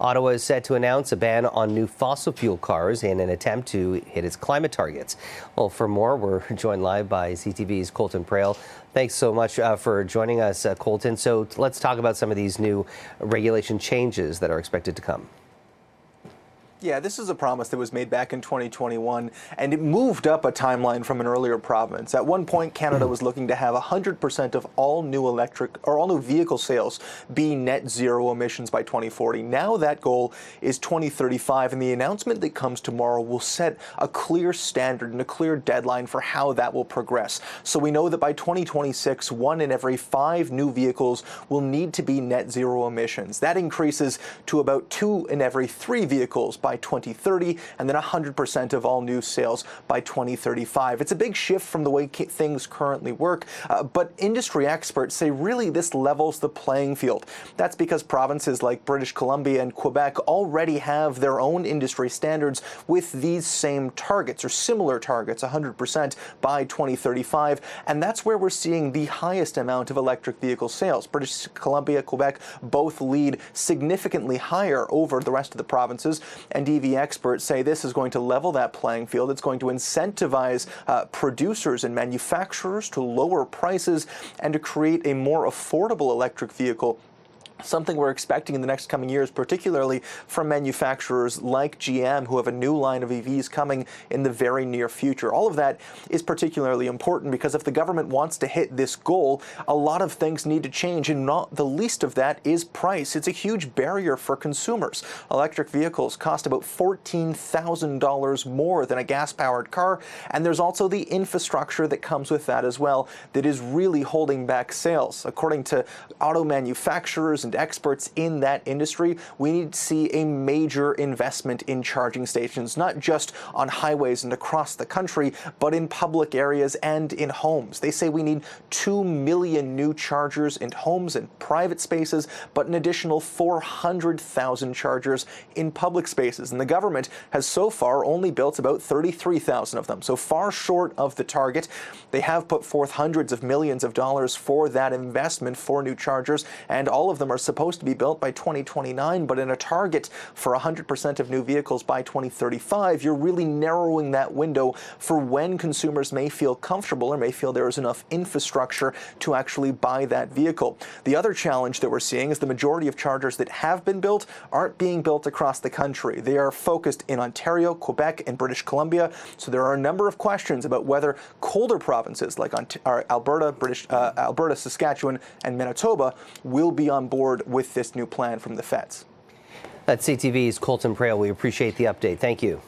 Ottawa is set to announce a ban on new fossil fuel cars in an attempt to hit its climate targets. Well, for more, we're joined live by CTV's Colton Prale. Thanks so much for joining us, Colton. So let's talk about some of these new regulation changes that are expected to come. Yeah, this is a promise that was made back in 2021, and it moved up a timeline from an earlier province. At one point, Canada was looking to have 100% of all new vehicle sales be net zero emissions by 2040. Now that goal is 2035, and the announcement that comes tomorrow will set a clear standard and a clear deadline for how that will progress. So we know that by 2026, 1 in every 5 new vehicles will need to be net zero emissions. That increases to about 2 in every 3 vehicles by 2030, and then 100% of all new sales by 2035. It's a big shift from the way things currently work, but industry experts say really this levels the playing field. That's because provinces like British Columbia and Quebec already have their own industry standards with these same targets or similar targets, 100% by 2035, and that's where we're seeing the highest amount of electric vehicle sales. British Columbia, Quebec both lead significantly higher over the rest of the provinces, and EV experts say this is going to level that playing field. It's going to incentivize producers and manufacturers to lower prices and to create a more affordable electric vehicle. Something we're expecting in the next coming years, particularly from manufacturers like GM, who have a new line of EVs coming in the very near future. All of that is particularly important because if the government wants to hit this goal, a lot of things need to change, and not the least of that is price. It's a huge barrier for consumers. Electric vehicles cost about $14,000 more than a gas-powered car, and there's also the infrastructure that comes with that as well that is really holding back sales. According to auto manufacturers and experts in that industry, we need to see a major investment in charging stations, not just on highways and across the country, but in public areas and in homes. They say we need 2 million new chargers in homes and private spaces, but an additional 400,000 chargers in public spaces. And the government has so far only built about 33,000 of them, so far short of the target. They have put forth hundreds of millions of dollars for that investment for new chargers, and all of them are supposed to be built by 2029, but in a target for 100% of new vehicles by 2035, you're really narrowing that window for when consumers may feel comfortable or may feel there is enough infrastructure to actually buy that vehicle. The other challenge that we're seeing is the majority of chargers that have been built aren't being built across the country. They are focused in Ontario, Quebec, and British Columbia, so there are a number of questions about whether colder provinces like Alberta, Saskatchewan, and Manitoba will be on board with this new plan from the feds. That's CTV's Colton Prale. We appreciate the update. Thank you.